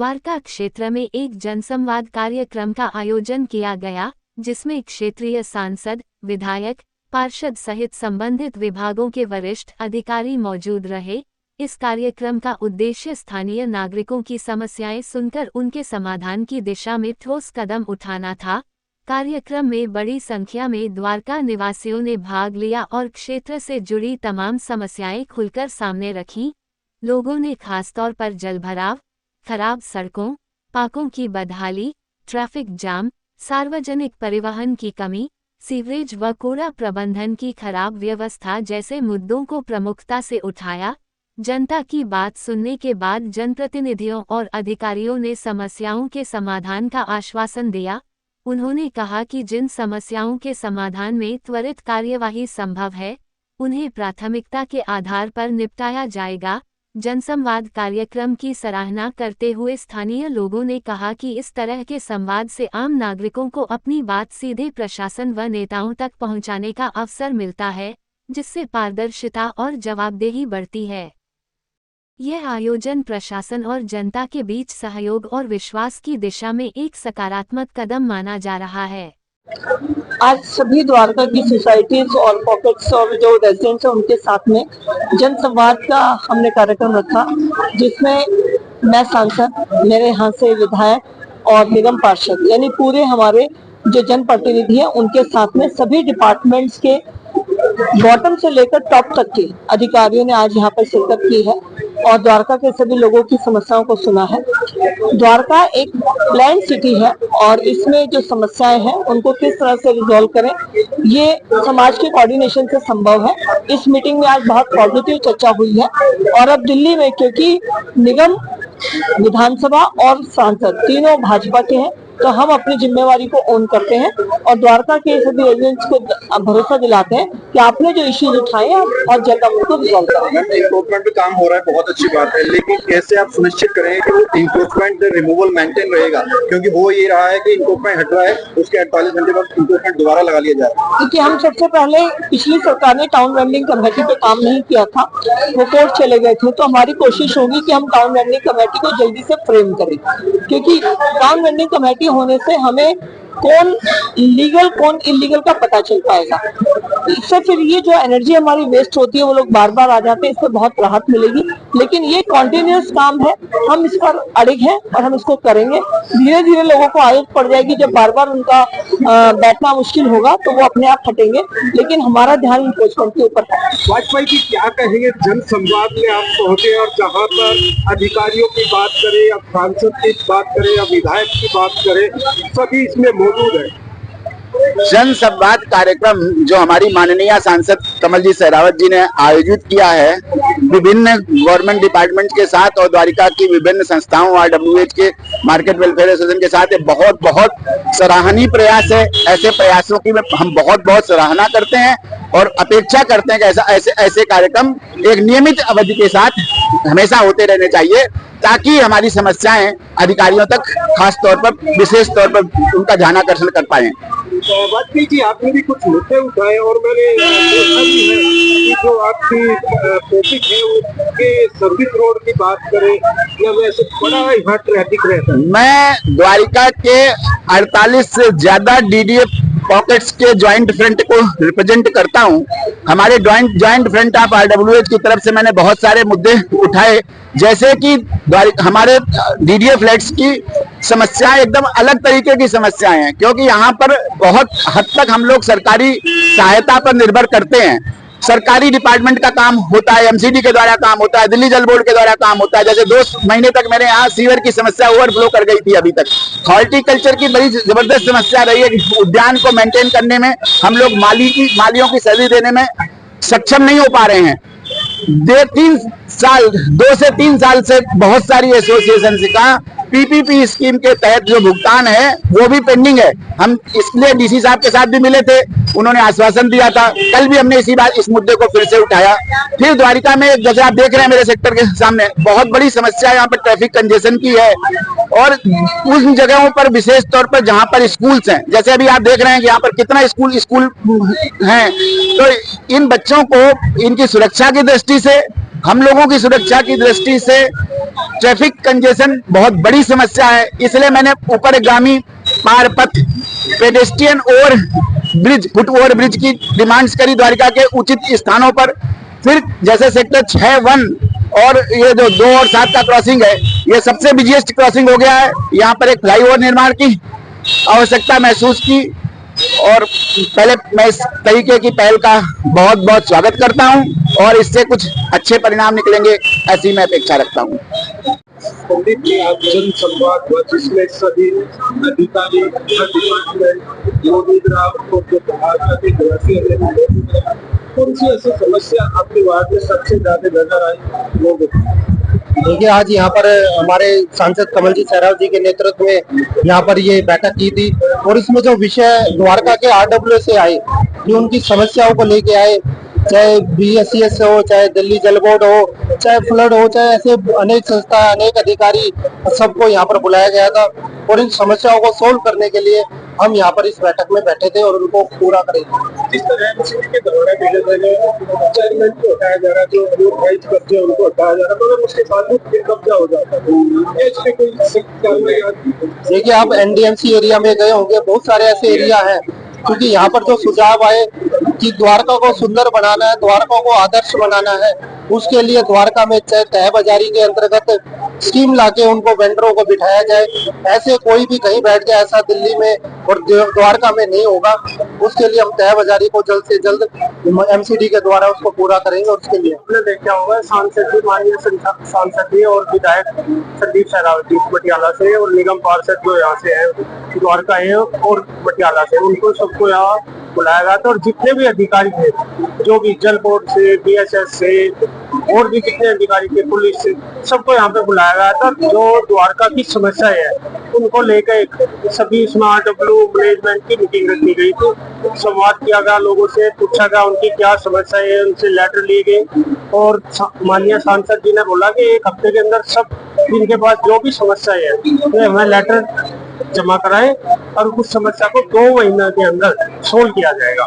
द्वारका क्षेत्र में एक जनसंवाद कार्यक्रम का आयोजन किया गया, जिसमें क्षेत्रीय सांसद, विधायक, पार्षद सहित संबंधित विभागों के वरिष्ठ अधिकारी मौजूद रहे। इस कार्यक्रम का उद्देश्य स्थानीय नागरिकों की समस्याएं सुनकर उनके समाधान की दिशा में ठोस कदम उठाना था। कार्यक्रम में बड़ी संख्या में द्वारका निवासियों ने भाग लिया और क्षेत्र से जुड़ी तमाम समस्याएं खुलकर सामने रखीं। लोगों ने खासतौर पर जलभराव, खराब सड़कों, पाकों की बदहाली, ट्रैफिक जाम, सार्वजनिक परिवहन की कमी, सीवरेज व कूड़ा प्रबंधन की खराब व्यवस्था जैसे मुद्दों को प्रमुखता से उठाया। जनता की बात सुनने के बाद जनप्रतिनिधियों और अधिकारियों ने समस्याओं के समाधान का आश्वासन दिया। उन्होंने कहा कि जिन समस्याओं के समाधान में त्वरित कार्यवाही संभव है, उन्हें प्राथमिकता के आधार पर निपटाया जाएगा। जनसंवाद कार्यक्रम की सराहना करते हुए स्थानीय लोगों ने कहा कि इस तरह के संवाद से आम नागरिकों को अपनी बात सीधे प्रशासन व नेताओं तक पहुंचाने का अवसर मिलता है, जिससे पारदर्शिता और जवाबदेही बढ़ती है। यह आयोजन प्रशासन और जनता के बीच सहयोग और विश्वास की दिशा में एक सकारात्मक कदम माना जा रहा है। आज सभी द्वारका की सोसाइटीज और पॉकेट्स और जो रेजिडेंट्स हैं उनके साथ में जनसंवाद का हमने कार्यक्रम रखा, जिसमें मैं सांसद, मेरे यहाँ से विधायक और निगम पार्षद यानी पूरे हमारे जो जनप्रतिनिधि हैं उनके साथ में सभी डिपार्टमेंट्स के बॉटम से लेकर टॉप तक के अधिकारियों ने आज यहाँ पर शिरकत की है और द्वारका के सभी लोगों की समस्याओं को सुना है। द्वारका एक प्लान सिटी है और इसमें जो समस्याएं हैं उनको किस तरह से रिजॉल्व करें, ये समाज के कोऑर्डिनेशन से संभव है। इस मीटिंग में आज बहुत पॉजिटिव चर्चा हुई है और अब दिल्ली में, क्योंकि निगम, विधानसभा और सांसद तीनों भाजपा के हैं, तो हम अपनी जिम्मेवारी को ओन करते हैं और द्वारका के सभी रेजिडेंट्स को भरोसा दिलाते हैं कि आपने जो इश्यूज उठाए हैं और जल्द उनको रिजॉल्व करेंगे। इंक्रोचमेंट पे काम हो रहा है, बहुत अच्छी बात है, लेकिन कैसे आप सुनिश्चित करेंगे कि वो इंक्रोचमेंट रिमूवल मेंटेन रहेगा, क्योंकि हो ये रहा है कि इंक्रोचमेंट हट रहा है, उसके 48 घंटे बाद इंक्रोचमेंट दोबारा लगा लिया जा रहा है। क्योंकि हम सबसे पहले पिछली सरकार ने टाउन वेंडिंग कमेटी पे काम नहीं किया था, वो कोर्ट चले गए थे, तो हमारी कोशिश होगी कि हम टाउन वेंडिंग कमेटी को जल्दी से फ्रेम करें, क्योंकि टाउन वेंडिंग कमेटी होने से हमें कौन लीगल कौन इलीगल का पता चल पाएगा। इससे फिर ये जो एनर्जी हमारी वेस्ट होती है, वो लोग बार बार आ जाते हैं, इससे बहुत राहत मिलेगी। लेकिन ये कॉन्टिन्यूअस काम है, हम इस पर अड़िग हैं और हम इसको करेंगे। धीरे धीरे लोगों को आदत पड़ जाएगी, जब बार बार उनका बैठना मुश्किल होगा तो वो अपने आप हटेंगे, लेकिन हमारा ध्यान इन्फोर्समेंट के ऊपर है। वाजपेयी जी क्या कहेंगे, जन संवाद में आप पहुंचे और जहाँ पर अधिकारियों की बात करें या सांसद की बात करें या विधायक की बात करें, सभी इसमें मौजूद है। जन संवाद कार्यक्रम जो हमारी माननीय सांसद कमल जी सहरावत जी ने आयोजित किया है, विभिन्न गवर्नमेंट डिपार्टमेंट के साथ और द्वारिका की विभिन्न संस्थाओं, RWH के, मार्केट वेलफेयर एसोसिएशन के साथ, बहुत बहुत सराहनीय प्रयास है। ऐसे प्रयासों की हम बहुत बहुत सराहना करते हैं और अपेक्षा करते हैं कि ऐसे कार्यक्रम एक नियमित अवधि के साथ हमेशा होते रहने चाहिए, ताकि हमारी समस्याएं अधिकारियों तक खास तौर पर, विशेष तौर पर उनका ध्यानाकर्षण कर पाए। वाजपेयी जी, आपने भी कुछ मुद्दे उठाए और मैंने देखा भी है कि जो आपकी टॉपिक है उसके सर्विस रोड की बात करें या वैसे बड़ा यहाँ ट्रैफिक रहता है। मैं द्वारिका के 48 से ज्यादा DDA पॉकेट्स के ज्वाइंट फ्रंट को रिप्रेजेंट करता हूं। हमारे ज्वाइंट फ्रंट ऑफ RWH की तरफ से मैंने बहुत सारे मुद्दे उठाए, जैसे कि हमारे DDA फ्लैट्स की समस्याएं एकदम अलग तरीके की समस्याएं हैं, क्योंकि यहाँ पर बहुत हद तक हम लोग सरकारी सहायता पर निर्भर करते हैं। सरकारी डिपार्टमेंट का काम होता है, MCD के द्वारा काम होता है, दिल्ली जल बोर्ड के द्वारा काम होता है। जैसे 2 महीने तक मेरे यहाँ सीवर की समस्या ओवरफ्लो कर गई थी। अभी तक हॉर्टिकल्चर की बड़ी जबरदस्त समस्या रही है कि उद्यान को मेंटेन करने में हम लोग मालियों की सैलरी देने में सक्षम नहीं हो पा रहे हैं। 2 से 3 साल से बहुत सारी एसोसिएशन का PPP स्कीम के तहत जो भुगतान है वो भी पेंडिंग है। हम इसलिए DC साहब के साथ भी मिले थे, उन्होंने आश्वासन दिया था। कल भी हमने इस मुद्दे को फिर से उठाया। फिर द्वारिका में, जैसे आप देख रहे हैं मेरे सेक्टर के सामने, बहुत बड़ी समस्या यहाँ पर ट्रैफिक कंजेशन की है और उन जगहों पर विशेष तौर पर जहाँ पर स्कूल्स हैं, जैसे अभी आप देख रहे हैं कि यहाँ पर कितना स्कूल हैं, तो इन बच्चों को इनकी सुरक्षा की दृष्टि से, हम लोगों की सुरक्षा की दृष्टि से ट्रैफिक कंजेशन बहुत बड़ी समस्या है, इसलिए मैंने ऊपरगामी मार्ग पथ, pedestrian over bridge, foot over bridge की डिमांड्स करी द्वारका के उचित स्थानों पर। फिर जैसे सेक्टर 6-1 और ये जो 2 और 7 का क्रॉसिंग है, ये सबसे बिजिएस्ट क्रॉसिंग हो गया है। यहाँ पर एक फ्लाईओवर निर्माण की आवश्यकता महसूस की और पहले मैं इस तरीके की पहल का बहुत बहुत स्वागत करता हूं और इससे कुछ अच्छे परिणाम निकलेंगे, ऐसी मैं अपेक्षा रखता हूं। पंडित जी, आज जन संवाद हुआ जिसमें सभी अधिकारी, डिपार्टमेंट, कौन सी ऐसी समस्या आपके वार्ड में सबसे ज्यादा नजर आई लोगों को? देखिए, आज यहाँ पर हमारे सांसद कमलजीत सहरावत जी के नेतृत्व में यहाँ पर ये बैठक की थी और इसमें जो विषय द्वारका के RWA से आए, जो उनकी समस्याओं को लेके आए, चाहे BSES हो, चाहे दिल्ली जल बोर्ड हो, चाहे फ्लड हो, चाहे ऐसे अनेक संस्था, अनेक अधिकारी, सबको यहाँ पर बुलाया गया था और इन समस्याओं को सोल्व करने के लिए हम यहाँ पर इस बैठक में बैठे थे और उनको पूरा करेंगे। जिस तरह MCD के दौरान चेयरमैन को हटाया जा रहा है, जो अनऑथराइज्ड कब्जे उनको हटाया जा रहा है, तो उसके बाद फिर कब्जा हो जाता है, इस पे कोई सख्त कार्रवाई? देखिए, आप NDMC एरिया में गए होंगे, बहुत सारे ऐसे एरिया हैं, क्योंकि यहाँ पर जो सुझाव आए कि द्वारका को सुंदर बनाना है, द्वारका को आदर्श बनाना है, उसके लिए द्वारका में चाहे तय बाजारी के अंतर्गत स्कीम लाके उनको वेंडरों को बिठाया जाए। ऐसे कोई भी कहीं बैठ जाए, ऐसा दिल्ली में और द्वारका में नहीं होगा। उसके लिए हम तय बाजारी को जल्द से जल्द MCD के द्वारा उसको पूरा करेंगे। और उसके लिए आपने देखा होगा सांसद जी, माननीय सांसद जी और विधायक संदीप सहरावत जी पटियाला से और निगम पार्षद जो यहाँ से है, द्वारका है और पटियाला से, उनको सबको यहाँ बुलाया गया था और जितने भी अधिकारी थे, जो भी जल बोर्ड से, BSS से और भी जितने अधिकारी थे, पुलिस से, सबको यहाँ पे बुलाया गया था। जो द्वारका की समस्या है उनको लेकर सभी स्मार्ट RWA मैनेजमेंट की मीटिंग रखी गई थी, संवाद किया गया, लोगों से पूछा गया उनकी क्या समस्या है, उनसे लेटर लिए गए और माननीय सांसद जी ने बोला कि 1 हफ्ते के अंदर सब जिनके पास जो भी समस्या है तो हमें लेटर जमा कराएं और उस समस्या को 2 महीने के अंदर सोल्व किया जाएगा।